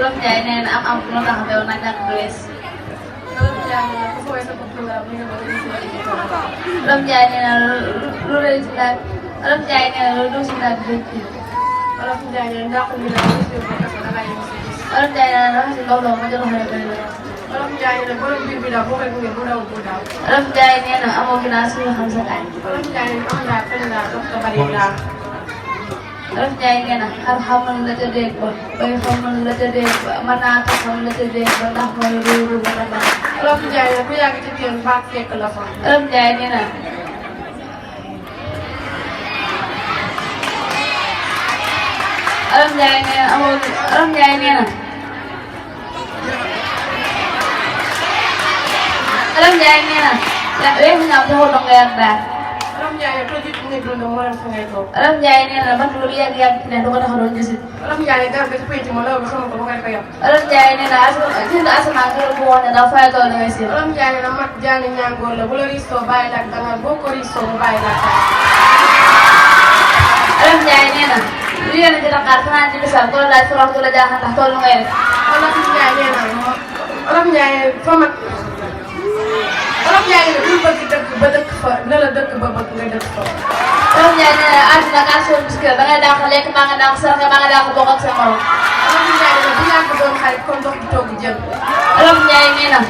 Olof Njaay nee na am lu tax a bew na ñàkk du wees. Olof Njaay nee na ku fooy sa bopp nga am li nga bëgg a gis. Olof Njaay nee na lu rëy si daal Olof Njaay nee na lu dul si daal du rëcc. Olof Njaay nee na ndàq mi la gis yow ba kese da ngaa yem si gis. Olof Njaay nee na raxasi ndox ma jox la bëri la. Olof Njaay nee na borom biir bi daal boo koy gunge bu daw bu daw. Olof Njaay nee na amoo ginnaaw suñu xam sa kaay. Olof Njaay nee na am ngaa fen ngaa dox ka bari ngaa. Olof Njaay nee na xar xamul la ca déeg ba bay xamul la ca déeg ba mën naa taxaw la ca déeg ba ndax mooy ruuru ba la baax. Olof Njaay nee na ku yàgg ci biir baax fekk la fa. Olof Njaay nee na Olof Njaay nee na amoo Olof Njaay nee na Olof Njaay nee na weesu ñaaw taxul nga yàgg daal. Olof Njaay nee na tojit ngay dund moo dem fa ngay toog. Olof Njaay nee na bant lu yàgg ne du ko tax a doon gisit. Olof Njaay nee na garab ga ci pénc ma law bi xamul ko ba koy ko yab. Olof Njaay nee na asamaan kër bu woon ne dafa fay tool ngay séen. Olof Njaay nee na mag jaani ñàngoor la bu la riistoo bàyyi la ak dangar boo ko riistoo mu bàyyi la ak Olof Njaay nee na lu yéene ci Dakar fanaan ci bisam ko la laaj forox du la jaaxal ndax tool ngay def. Olof Njaay nee na Olof Njaay fa mag Olof Njaay nee na bul bëgg dëkk ba dëkk fa ne la dëkk ba bëgg nga dëkk fa. Olof Njaay nee na àdduna kaa soo bis kër da ngay dàq lekk maa nga dàq saraxe maa nga dàq bokk ak sa morom. Olof Njaay nee na bu yàgg doon xarit kon dox di togg jël. Olof Njaay nee na